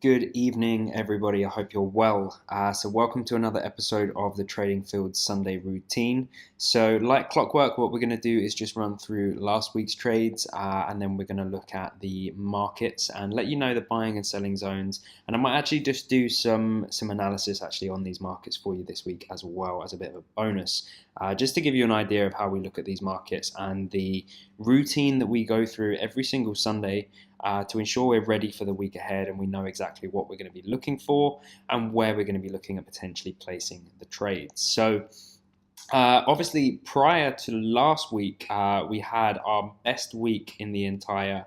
Good evening, everybody. I hope you're well. So welcome to another episode of the Trading Fields Sunday Routine. So like clockwork, what we're going to do is just run through last week's trades, and then we're going to look at the markets and let you know the buying and selling zones. And I might actually just do some analysis actually on these markets for you this week as well as a bit of a bonus, just to give you an idea of how we look at these markets and the routine that we go through every single Sunday, to ensure we're ready for the week ahead and we know exactly what we're going to be looking for and where we're going to be looking at potentially placing the trades. So obviously, prior to last week, we had our best week in the entire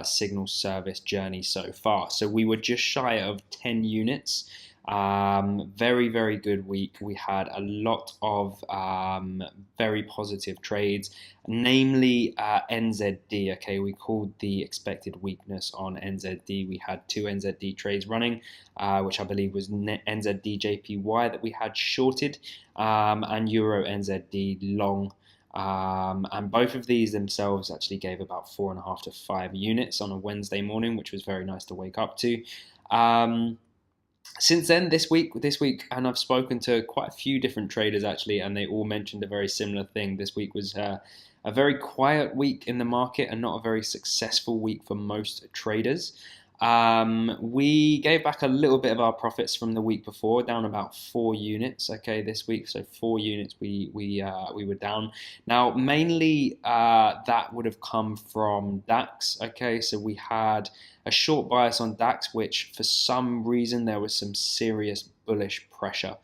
signal service journey so far. So we were just shy of 10 units. Very, very good week. We had a lot of very positive trades, namely NZD. Okay, we called the expected weakness on NZD. We had two NZD trades running, which I believe was NZD JPY that we had shorted, and Euro NZD long. And both of these themselves actually gave about 4.5 to 5 units on a Wednesday morning, which was very nice to wake up to. Since then, this week, and I've spoken to quite a few different traders actually, and they all mentioned a very similar thing. This week was a very quiet week in the market and not a very successful week for most traders. We gave back a little bit of our profits from the week before, down about 4 units. Okay, this week, so 4 units we were down. Now, mainly that would have come from DAX. Okay, so we had a short bias on DAX, which for some reason there was some serious bullish pressure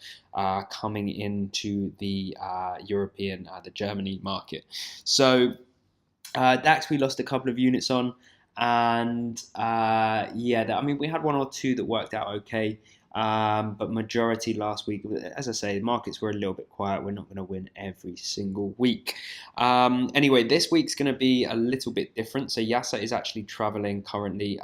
coming into the European, the Germany market. So DAX we lost a couple of units on. And I mean, we had 1 or 2 that worked out okay, but majority last week, as I say, the markets were a little bit quiet. We're not going to win every single week. Anyway, this week's going to be a little bit different. So Yasser is actually traveling currently,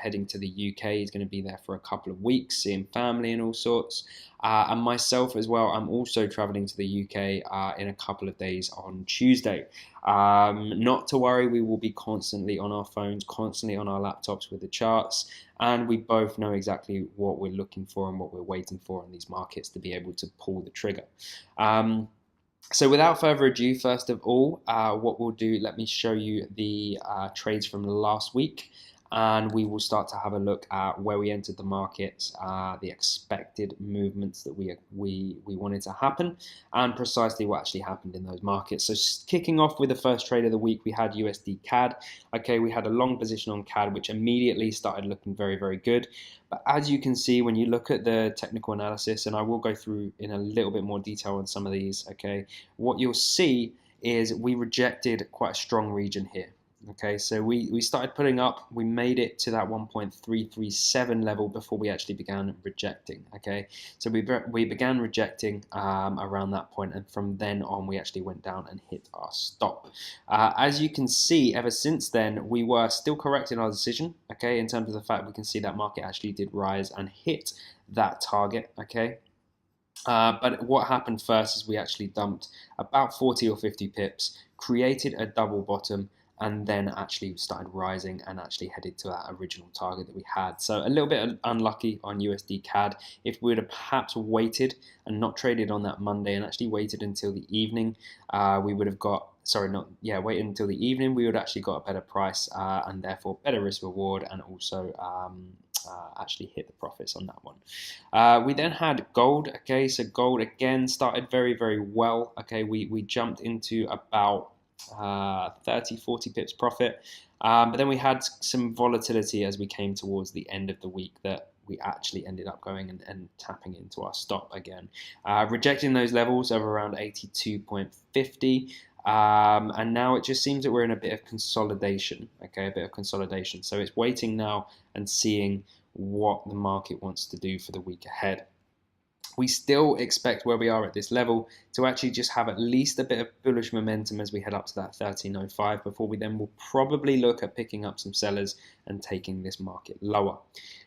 heading to the UK. He's going to be there for a couple of weeks, seeing family and all sorts. And myself as well, I'm also traveling to the UK in a couple of days on Tuesday. Not to worry, we will be constantly on our phones, constantly on our laptops with the charts, and we both know exactly what we're looking for and what we're waiting for in these markets to be able to pull the trigger. So without further ado, first of all, what we'll do, let me show you the trades from last week. And we will start to have a look at where we entered the markets, the expected movements that we wanted to happen, and precisely what actually happened in those markets. So kicking off with the first trade of the week, we had USD CAD. Okay, we had a long position on CAD, which immediately started looking very, very good. But as you can see, when you look at the technical analysis, and I will go through in a little bit more detail on some of these, okay, what you'll see is we rejected quite a strong region here. Okay, so we started putting up, we made it to that 1.337 level before we actually began rejecting. Okay, so we began rejecting around that point, and from then on we actually went down and hit our stop. As you can see, ever since then we were still correct in our decision. Okay, in terms of the fact we can see that market actually did rise and hit that target. Okay. But what happened first is we actually dumped about 40 or 50 pips, created a double bottom, and then actually started rising and actually headed to that original target that we had. So a little bit unlucky on USD CAD. If we would have perhaps waited and not traded on that Monday and actually waited until the evening, we would have got, waited until the evening, we would have actually got a better price, and therefore better risk reward, and also actually hit the profits on that one. We then had gold. Okay, so gold again started very, very well. Okay, we jumped into about 30-40 pips profit, but then we had some volatility as we came towards the end of the week that we actually ended up going and tapping into our stop again, rejecting those levels of around 82.50. And now it just seems that we're in a bit of consolidation. Okay, a bit of consolidation. So it's waiting now and seeing what the market wants to do for the week ahead. We still expect where we are at this level to actually just have at least a bit of bullish momentum as we head up to that 1305 before we then will probably look at picking up some sellers and taking this market lower.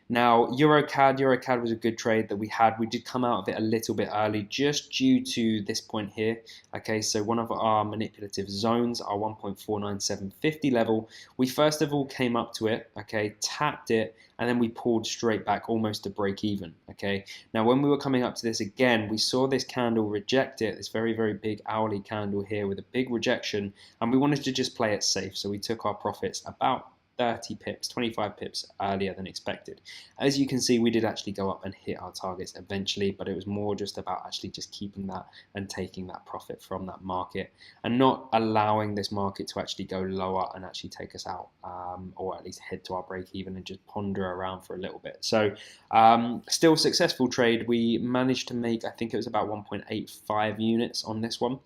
Now, EuroCAD was a good trade that we had. We did come out of it a little bit early just due to this point here. Okay, so one of our manipulative zones, our 1.49750 level, we first of all came up to it, okay, tapped it, and then we pulled straight back almost to break even, okay. Now, when we were coming up to this again, we saw this candle reject it, this very, very big hourly candle here with a big rejection, and we wanted to just play it safe, so we took our profits about 30 pips, 25 pips earlier than expected. As you can see, we did actually go up and hit our targets eventually, but it was more just about actually just keeping that and taking that profit from that market and not allowing this market to actually go lower and actually take us out, or at least head to our break even and just ponder around for a little bit. So still successful trade. We managed to make, I think it was about 1.85 units on this one.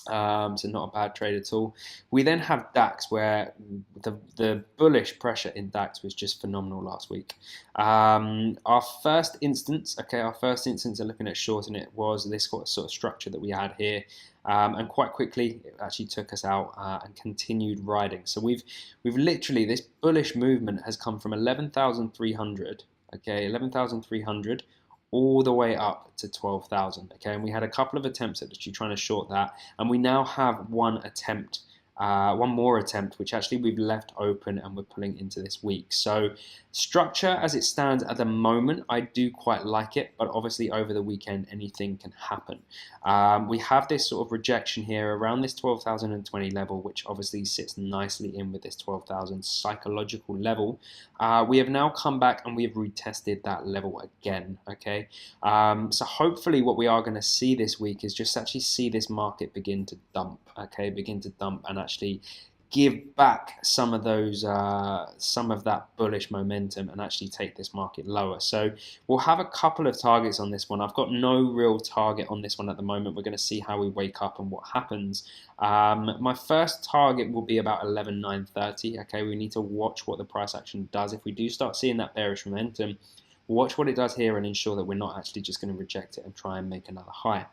So not a bad trade at all. We then have DAX, where the bullish pressure in DAX was just phenomenal last week. Our first instance of looking at shorting it was this sort of structure that we had here. And quite quickly it actually took us out and continued riding. So we've literally, this bullish movement has come from 11,300, okay, 11,300 all the way up to 12,000, okay, and we had a couple of attempts at actually trying to short that, and we now have one more attempt, which actually we've left open and we're pulling into this week. So structure as it stands at the moment, I do quite like it, but obviously over the weekend anything can happen. We have this sort of rejection here around this 12,020 level, which obviously sits nicely in with this 12,000 psychological level. We have now come back and we have retested that level again, okay. So hopefully what we are going to see this week is just actually see this market begin to dump, okay, and actually give back some of those, some of that bullish momentum and actually take this market lower. So we'll have a couple of targets on this one. I've got no real target on this one at the moment. We're going to see how we wake up and what happens. My first target will be about 11,930. Okay, we need to watch what the price action does. If we do start seeing that bearish momentum, watch what it does here and ensure that we're not actually just going to reject it and try and make another high.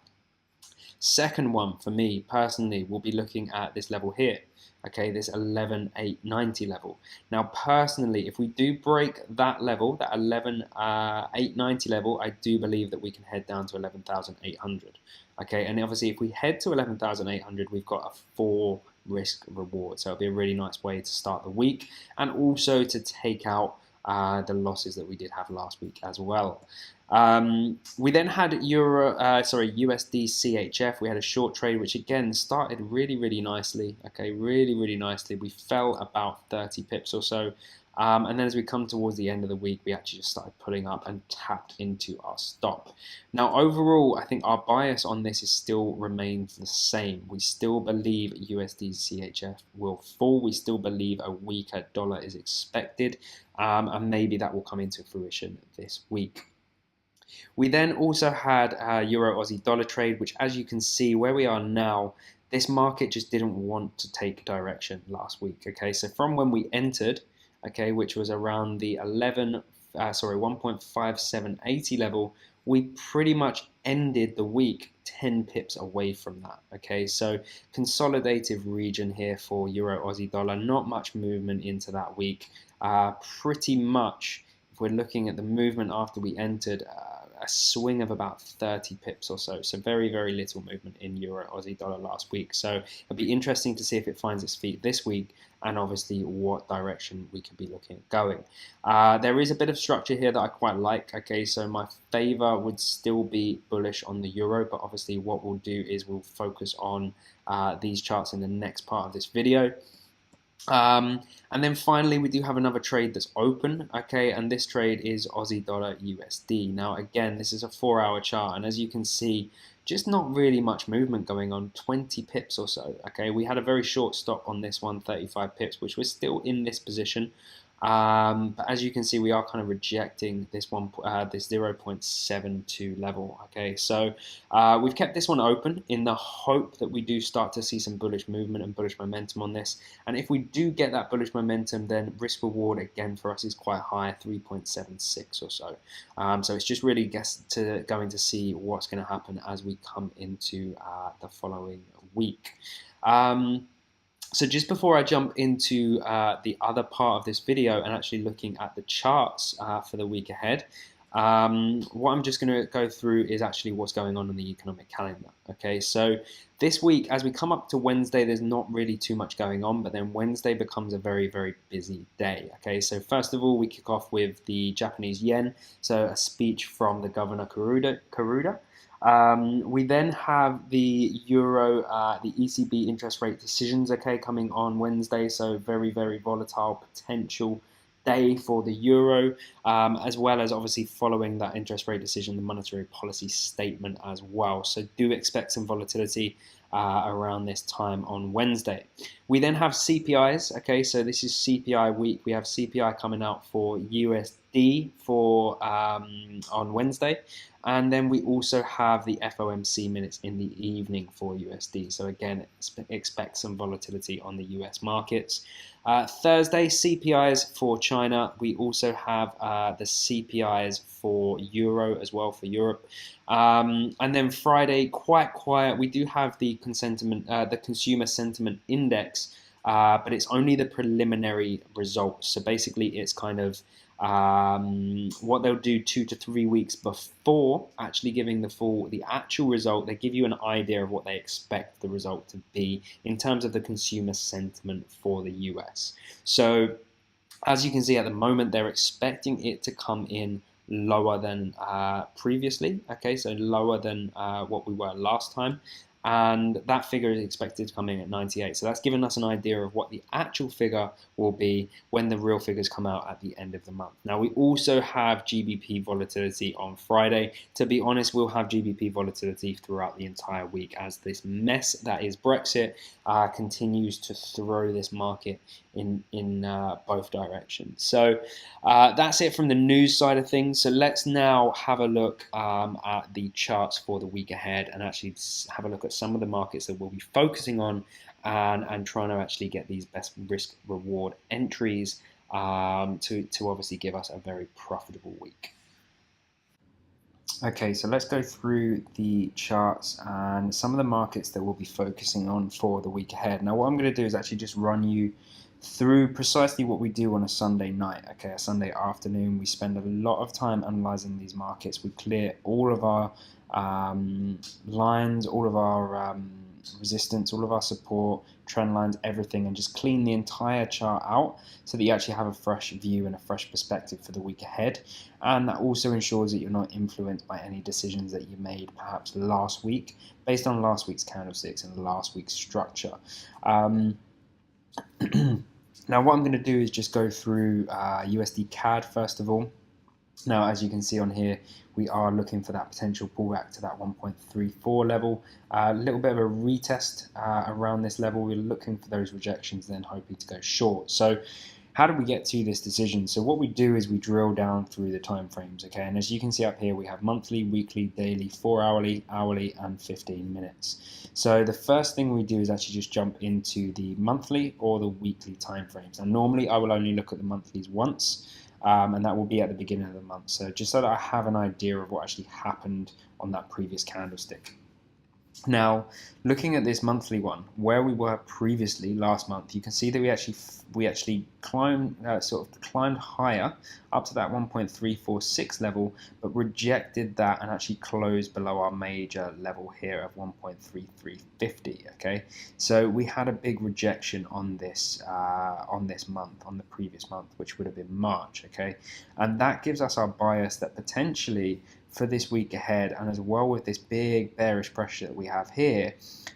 Second one for me personally will be looking at this level here, okay, this 11,890 level. Now personally, if we do break that level, that 11,890 level, I do believe that we can head down to 11,800, okay, and obviously if we head to 11,800, we've got a 4 risk reward, so it'll be a really nice way to start the week and also to take out the losses that we did have last week as well. We then had USD CHF. We had a short trade, which again started really nicely. Okay, really nicely. We fell about 30 pips or so. And then as we come towards the end of the week, we actually just started pulling up and tapped into our stop. Now, overall, I think our bias on this is still remains the same. We still believe USD CHF will fall. We still believe a weaker dollar is expected. And maybe that will come into fruition this week. We then also had a Euro Aussie dollar trade, which as you can see where we are now, this market just didn't want to take direction last week. Okay, so from when we entered, okay, which was around the 1.5780 level, we pretty much ended the week 10 pips away from that. Okay, so consolidative region here for Euro Aussie dollar, not much movement into that week. Pretty much, if we're looking at the movement after we entered, a swing of about 30 pips or so. So very little movement in Euro Aussie dollar last week. So it'll be interesting to see if it finds its feet this week and obviously what direction we could be looking at going. There is a bit of structure here that I quite like. Okay, so my favor would still be bullish on the euro, but obviously what we'll do is we'll focus on these charts in the next part of this video. And then finally, we do have another trade that's open, okay, and this trade is Aussie dollar USD. Now, again, this is a 4-hour chart, and as you can see, just not really much movement going on, 20 pips or so, okay. We had a very short stop on this one, 35 pips, which was still in this position. But as you can see, we are kind of rejecting this this 0.72 level. Okay, so we've kept this one open in the hope that we do start to see some bullish movement and bullish momentum on this. And if we do get that bullish momentum, then risk reward again for us is quite high, 3.76 or so. So it's just really going to see what's going to happen as we come into the following week. So just before I jump into the other part of this video and actually looking at the charts for the week ahead, what I'm just going to go through is actually what's going on in the economic calendar. Okay, so this week, as we come up to Wednesday, there's not really too much going on, but then Wednesday becomes a very, very busy day. Okay, so first of all, we kick off with the Japanese yen, so a speech from the governor Kuruda. We then have the euro, the ECB interest rate decisions, okay, coming on Wednesday. So very, very volatile potential day for the euro, as well as obviously following that interest rate decision, the monetary policy statement as well. So do expect some volatility around this time on Wednesday. We then have CPIs, okay, so this is CPI week. We have CPI coming out for USD for on Wednesday. And then we also have the FOMC minutes in the evening for USD. So again, expect some volatility on the US markets. Thursday, CPIs for China. We also have the CPIs for Euro as well, for Europe. And then Friday, quite quiet. We do have the consumer sentiment index, but it's only the preliminary results. So basically, it's kind of what they'll do 2 to 3 weeks before actually giving the actual result. They give you an idea of what they expect the result to be in terms of the consumer sentiment for the US. So as you can see at the moment, they're expecting it to come in lower than previously. Okay, so lower than what we were last time. And that figure is expected to come in at 98. So that's given us an idea of what the actual figure will be when the real figures come out at the end of the month. Now, we also have GBP volatility on Friday. To be honest, we'll have GBP volatility throughout the entire week as this mess that is Brexit continues to throw this market in both directions. So that's it from the news side of things. So let's now have a look at the charts for the week ahead and actually have a look at some of the markets that we'll be focusing on and trying to actually get these best risk reward entries to obviously give us a very profitable week. Okay, so let's go through the charts and some of the markets that we'll be focusing on for the week ahead. Now, what I'm going to do is actually just run you through precisely what we do on a Sunday night, okay, a Sunday afternoon. We spend a lot of time analyzing these markets. We clear all of our lines, all of our resistance, all of our support, trend lines, everything, and just clean the entire chart out so that you actually have a fresh view and a fresh perspective for the week ahead. And that also ensures that you're not influenced by any decisions that you made perhaps last week based on last week's candlesticks and last week's structure. Now, what I'm going to do is just go through USD CAD first of all. Now, as you can see on here, we are looking for that potential pullback to that 1.34 level. A little bit of a retest around this level. We're looking for those rejections, then hoping to go short. So how do we get to this decision? So what we do is we drill down through the time frames, okay? And as you can see up here, we have monthly, weekly, daily, 4 hourly, hourly, and 15 minutes. So the first thing we do is actually just jump into the monthly or the weekly time frames. And normally I will only look at the monthlies once. And that will be at the beginning of the month. So just so that I have an idea of what actually happened on that previous candlestick. Now, looking at this monthly one, where we were previously last month, you can see that we actually climbed higher up to that 1.346 level, but rejected that and actually closed below our major level here of 1.3350. Okay, so we had a big rejection on this month, on the previous month, which would have been March. Okay, and that gives us our bias that potentially for this week ahead, and as well with this big bearish pressure that we have here,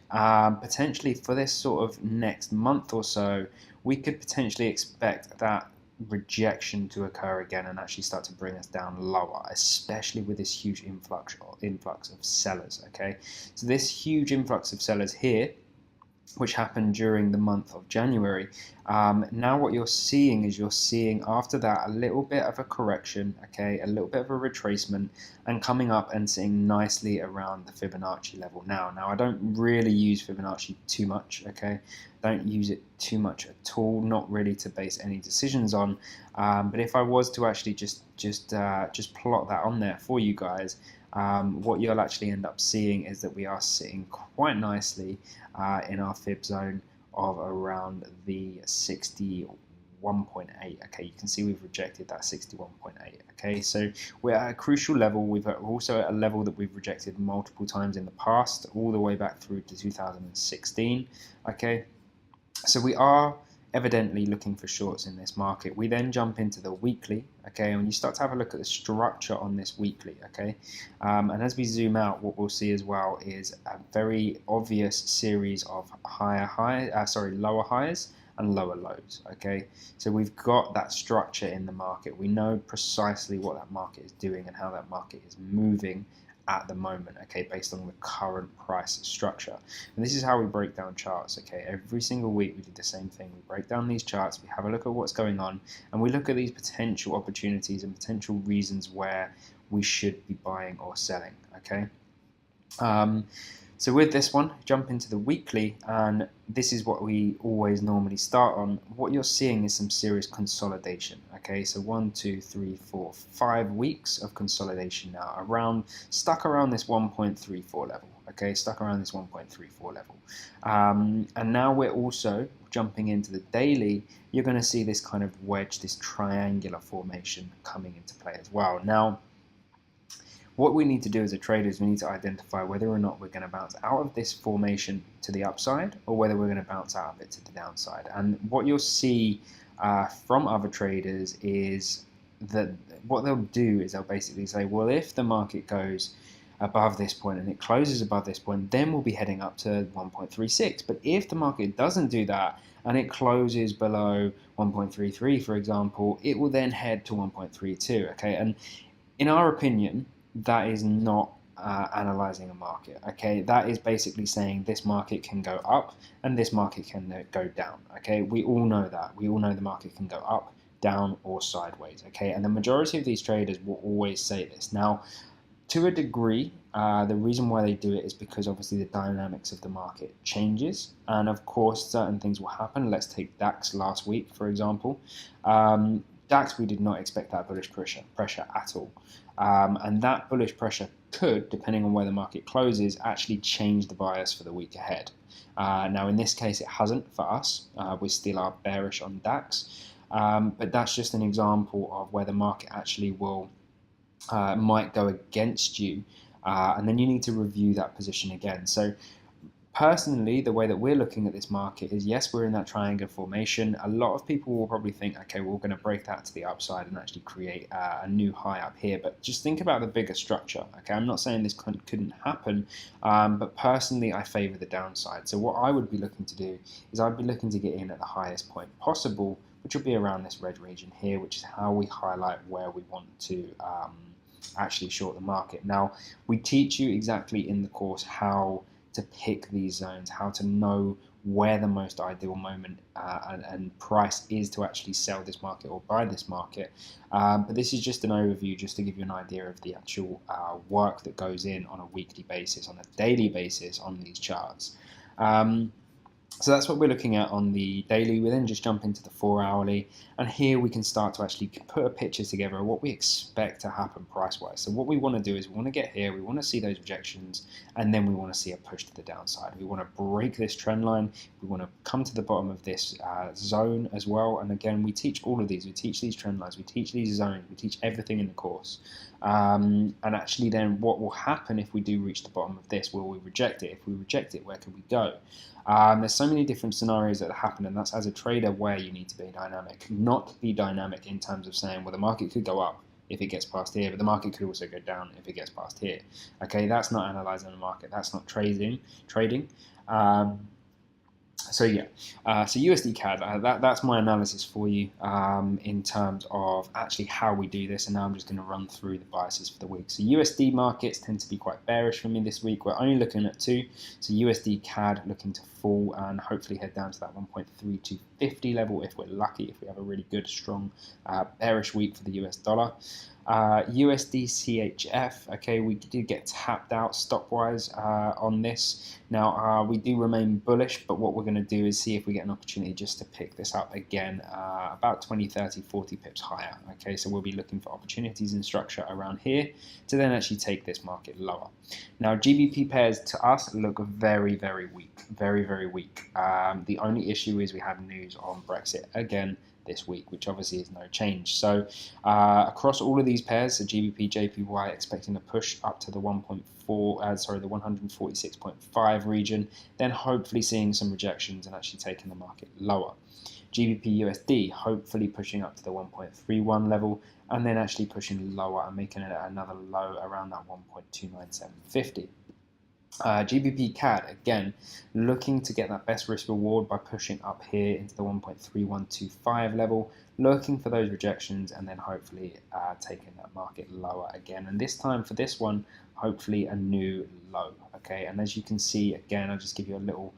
potentially for this sort of next month or so, we could potentially expect that rejection to occur again and actually start to bring us down lower, especially with this huge influx of sellers. Okay, so this huge influx of sellers here which happened during the month of January. Now what you're seeing is after that a little bit of a correction, okay, a little bit of a retracement, and coming up and sitting nicely around the Fibonacci level now. Now I don't really use Fibonacci too much, okay, don't use it too much at all, not really to base any decisions on, but if I was to actually just plot that on there for you guys, what you'll actually end up seeing is that we are sitting quite nicely in our fib zone of around the 61.8. Okay, you can see we've rejected that 61.8. Okay, so we're at a crucial level. We've also at a level that we've rejected multiple times in the past, all the way back through to 2016. Okay, so we are evidently looking for shorts in this market. We then jump into the weekly, okay, and when you start to have a look at the structure on this weekly, okay, and as we zoom out, what we'll see as well is a very obvious series of lower highs and lower lows, okay. So we've got that structure in the market. We know precisely what that market is doing and how that market is moving at the moment, okay, based on the current price structure. And this is how we break down charts, okay. Every single week we do the same thing. We break down these charts, we have a look at what's going on, and we look at these potential opportunities and potential reasons where we should be buying or selling, okay. So with this one, jump into the weekly, and this is what we always normally start on. What you're seeing is some serious consolidation, okay. So 1, 2, 3, 4, 5 weeks of consolidation now, stuck around this 1.34 level, okay, stuck around this 1.34 level, and now we're also jumping into the daily. You're going to see this kind of wedge, this triangular formation coming into play as well. Now what we need to do as a trader is we need to identify whether or not we're going to bounce out of this formation to the upside, or whether we're going to bounce out of it to the downside. And what you'll see from other traders is that what they'll do is they'll basically say, well, if the market goes above this point and it closes above this point, then we'll be heading up to 1.36. But if the market doesn't do that and it closes below 1.33, for example, it will then head to 1.32. Okay, and in our opinion, that is not analyzing a market, okay. That is basically saying this market can go up and this market can go down, okay. We all know that. We all know the market can go up, down, or sideways, okay. And the majority of these traders will always say this. Now, to a degree, the reason why they do it is because obviously the dynamics of the market changes, and of course certain things will happen. Let's take DAX last week, for example. DAX, we did not expect that bullish pressure at all. And that bullish pressure could, depending on where the market closes, actually change the bias for the week ahead. Now, in this case, it hasn't for us. We still are bearish on DAX, but that's just an example of where the market actually might go against you, and then you need to review that position again. So personally, the way that we're looking at this market is, yes, we're in that triangle formation. A lot of people will probably think, okay, we're going to break that to the upside and actually create a new high up here. But just think about the bigger structure. Okay, I'm not saying this couldn't happen, but personally, I favor the downside. So what I would be looking to do is I'd be looking to get in at the highest point possible, which will be around this red region here, which is how we highlight where we want to actually short the market. Now, we teach you exactly in the course how to pick these zones, how to know where the most ideal moment and price is to actually sell this market or buy this market. But this is just an overview, just to give you an idea of the actual work that goes in on a weekly basis, on a daily basis on these charts. So that's what we're looking at on the daily. We then just jump into the 4-hourly, and here we can start to actually put a picture together of what we expect to happen price-wise. So what we want to do is we want to get here, we want to see those rejections, and then we want to see a push to the downside. We want to break this trend line, we want to come to the bottom of this zone as well. And again, we teach all of these. We teach these trend lines, we teach these zones, we teach everything in the course. And actually then what will happen if we do reach the bottom of this? Will we reject it? If we reject it, where can we go? There's so many different scenarios that happen, and that's as a trader where you need to be dynamic. Not be dynamic in terms of saying, well, the market could go up if it gets past here, but the market could also go down if it gets past here. Okay, that's not analyzing the market. That's not trading. So yeah, so USD CAD, that's my analysis for you in terms of actually how we do this, and now I'm just going to run through the biases for the week. So USD markets tend to be quite bearish for me this week. We're only looking at two. So USD CAD looking to fall and hopefully head down to that 1.3250 level if we're lucky, if we have a really good, strong, bearish week for the US dollar. USD CHF, okay, we did get tapped out stop-wise on this. Now, we do remain bullish, but what we're going to do is see if we get an opportunity just to pick this up again about 20, 30, 40 pips higher. Okay, so we'll be looking for opportunities in structure around here to then actually take this market lower. Now, GBP pairs to us look very, very weak, very, very weak. The only issue is we have news on Brexit again this week, which obviously is no change. So across all of these pairs, so GBP, JPY expecting a push up to the 146.5 region, then hopefully seeing some rejections and actually taking the market lower. GBP USD hopefully pushing up to the 1.31 level and then actually pushing lower and making it another low around that 1.29750. GBP CAD, again, looking to get that best risk reward by pushing up here into the 1.3125 level, looking for those rejections and then hopefully taking that market lower again. And this time for this one, hopefully a new low. Okay, and as you can see, again, I'll just give you a little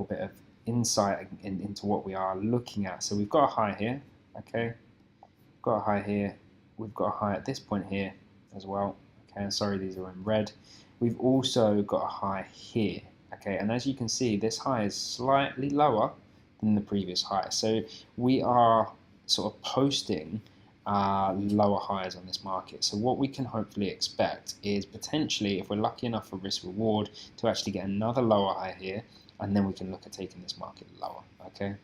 bit of insight into what we are looking at. So we've got a high here, okay, we've got a high here, we've got a high at this point here as well. Okay, and sorry, these are in red. We've also got a high here, okay, and as you can see, this high is slightly lower than the previous high. So we are sort of posting lower highs on this market. So what we can hopefully expect is potentially, if we're lucky enough for risk reward, to actually get another lower high here, and then we can look at taking this market lower, okay.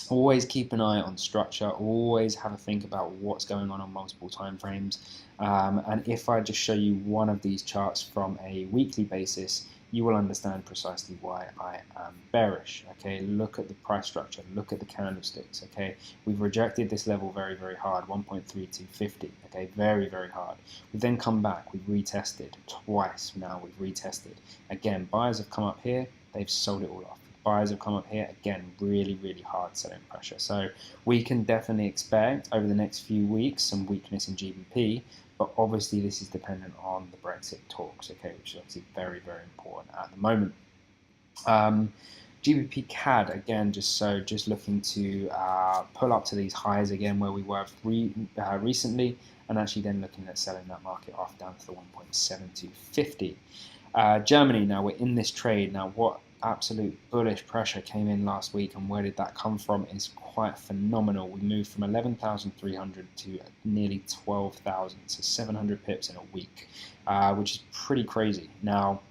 Always keep an eye on structure, always have a think about what's going on multiple time frames. And if I just show you one of these charts from a weekly basis, you will understand precisely why I am bearish. Okay, look at the price structure, look at the candlesticks. Okay, we've rejected this level very, very hard, 1.3250. Okay, very, very hard. We've then come back, we've retested twice. Now we've retested again. Buyers have come up here, they've sold it all off. Buyers have come up here, again, really, really hard selling pressure. So we can definitely expect over the next few weeks some weakness in GBP, but obviously this is dependent on the Brexit talks, okay, which is obviously very, very important at the moment. GBP CAD, again, just looking to pull up to these highs again where we were recently, and actually then looking at selling that market off down to the 1.7250. Germany, now we're in this trade. Now what absolute bullish pressure came in last week, and where did that come from is quite phenomenal. We moved from 11,300 to nearly 12,000, so 700 pips in a week, which is pretty crazy. Now,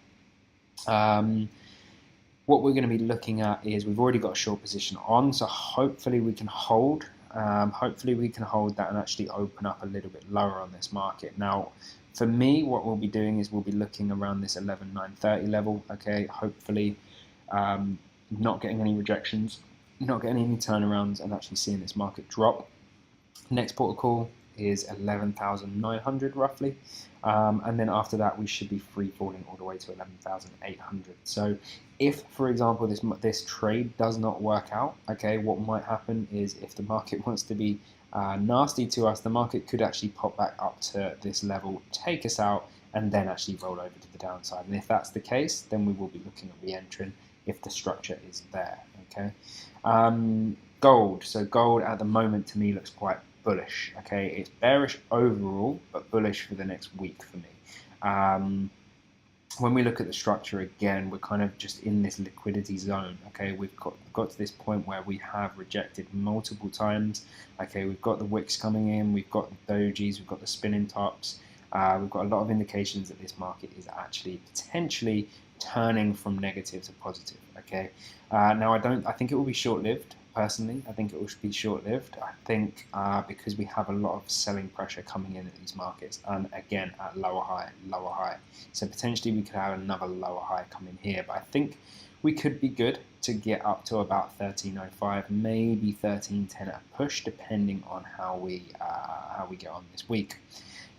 what we're going to be looking at is we've already got a short position on, so hopefully we can hold. Hopefully we can hold that and actually open up a little bit lower on this market. Now, for me, what we'll be doing is we'll be looking around this 11,930 level. Okay, hopefully not getting any rejections, not getting any turnarounds, and actually seeing this market drop. Next port of call is 11,900 roughly, and then after that we should be free falling all the way to 11,800. So if, for example, this trade does not work out, okay, what might happen is if the market wants to be nasty to us, the market could actually pop back up to this level, take us out, and then actually roll over to the downside. And if that's the case, then we will be looking at re-entering if the structure is there. Okay. Gold. So gold at the moment to me looks quite bullish. Okay, it's bearish overall, but bullish for the next week for me. When we look at the structure again, we're kind of just in this liquidity zone. Okay, we've got to this point where we have rejected multiple times. Okay, we've got the wicks coming in, we've got the dojis, we've got the spinning tops. We've got a lot of indications that this market is actually potentially turning from negative to positive. Okay, now I think it will be short-lived. Personally, I think it will be short-lived. I think because we have a lot of selling pressure coming in at these markets, and again at lower high. So potentially we could have another lower high come in here. But I think we could be good to get up to about 13.05, maybe 13.10 at a push, depending on how we get on this week.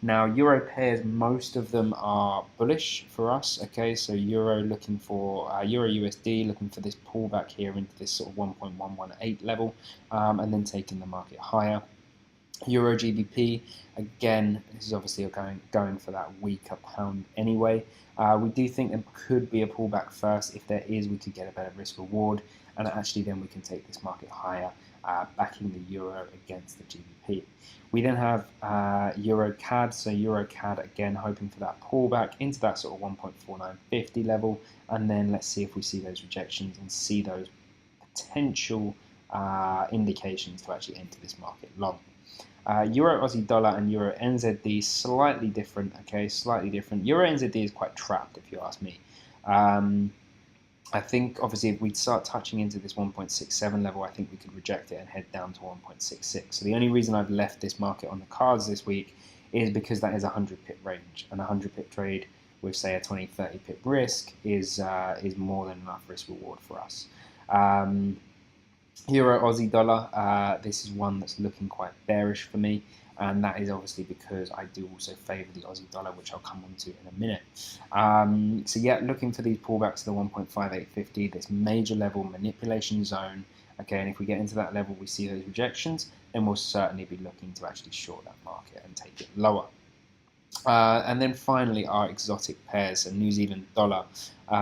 Now, euro pairs, most of them are bullish for us. Okay, so euro looking for euro USD looking for this pullback here into this sort of 1.118 level, and then taking the market higher. Euro GBP, again, this is obviously going for that weaker pound anyway. We do think there could be a pullback first. If there is, we could get a better risk reward, and actually then we can take this market higher, backing the euro against the GBP. We then have Euro CAD, so Euro CAD again hoping for that pullback into that sort of 1.4950 level, and then let's see if we see those rejections and see those potential indications to actually enter this market long. Euro Aussie dollar and Euro NZD slightly different. Okay, slightly different. Euro NZD is quite trapped, if you ask me. I think obviously if we start touching into this 1.67 level, I think we could reject it and head down to 1.66. So the only reason I've left this market on the cards this week is because that is a 100 pip range, and a 100 pip trade with say a 20-30 pip risk is more than enough risk reward for us. Euro Aussie dollar, this is one that's looking quite bearish for me, and that is obviously because I do also favour the Aussie dollar, which I'll come on to in a minute. So yeah, looking for these pullbacks to the 1.5850, this major level manipulation zone. Okay, and if we get into that level, we see those rejections, then we'll certainly be looking to actually short that market and take it lower. And then finally, our exotic pairs, so New Zealand dollar.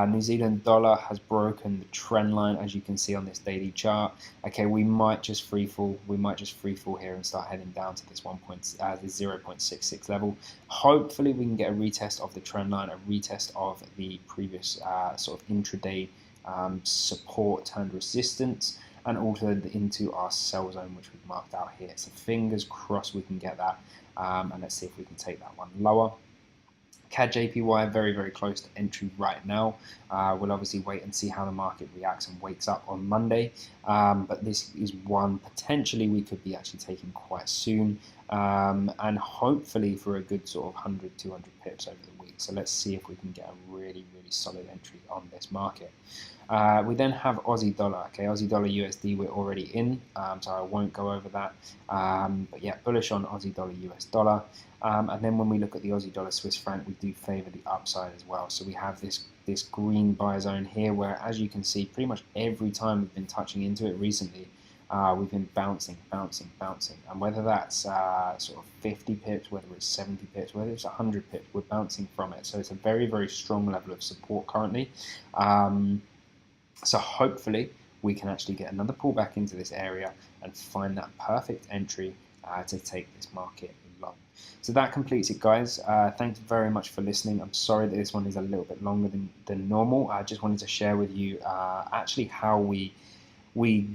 New Zealand dollar has broken the trend line, as you can see on this daily chart. Okay, we might just free fall. We might just free fall here and start heading down to this 0.66 level. Hopefully, we can get a retest of the trend line, a retest of the previous sort of intraday support turned resistance, and also into our sell zone, which we've marked out here. So fingers crossed we can get that. And let's see if we can take that one lower. CAD JPY, very, very close to entry right now. We'll obviously wait and see how the market reacts and wakes up on Monday. But this is one potentially we could be actually taking quite soon. And hopefully for a good sort of 100, 200 pips over the week. So let's see if we can get a really, really solid entry on this market. We then have Aussie dollar. Okay, Aussie dollar USD we're already in, so I won't go over that. But yeah, bullish on Aussie dollar US dollar. And then when we look at the Aussie dollar Swiss franc, we do favour the upside as well. So we have this green buy zone here, where as you can see, pretty much every time we've been touching into it recently, we've been bouncing, and whether that's sort of 50 pips, whether it's 70 pips, whether it's 100 pips, we're bouncing from it. So it's a very, very strong level of support currently. So hopefully we can actually get another pullback into this area and find that perfect entry to take this market long. So that completes it, guys. Thanks very much for listening. I'm sorry that this one is a little bit longer than normal. I just wanted to share with you actually how we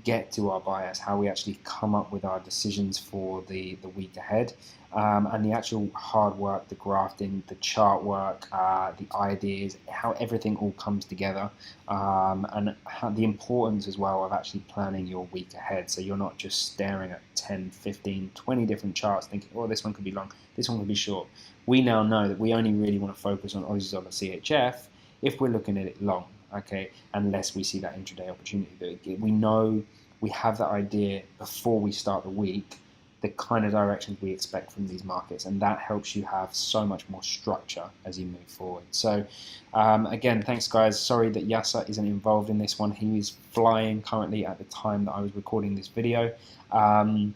get to our bias, how we actually come up with our decisions for the week ahead, and the actual hard work, the grafting, the chart work, the ideas, how everything all comes together, and how the importance as well of actually planning your week ahead, so you're not just staring at 10, 15, 20 different charts thinking, oh, this one could be long, this one could be short. We now know that we only really want to focus on Aussie dollar CHF if we're looking at it long. Okay, unless we see that intraday opportunity. But we know we have that idea before we start the week, the kind of directions we expect from these markets, and that helps you have so much more structure as you move forward. So again, thanks guys. Sorry that Yasa isn't involved in this one. He is flying currently at the time that I was recording this video. I'm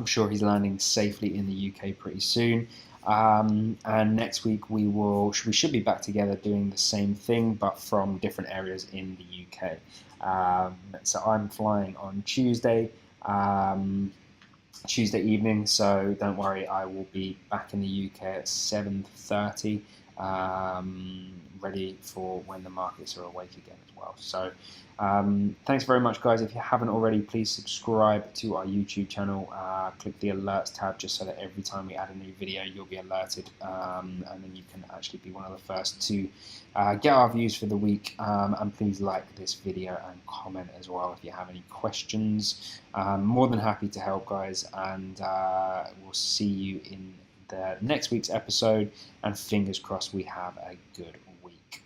sure he's landing safely in the UK pretty soon. And next week we should be back together doing the same thing, but from different areas in the UK. So I'm flying on Tuesday evening, so don't worry, I will be back in the UK at 7:30, ready for when the markets are awake again as well. So thanks very much, guys. If you haven't already, please subscribe to our YouTube channel. Click the alerts tab just so that every time we add a new video, you'll be alerted, and then you can actually be one of the first to get our views for the week. And please like this video and comment as well if you have any questions. More than happy to help, guys, and we'll see you in the next week's episode, and fingers crossed we have a good week.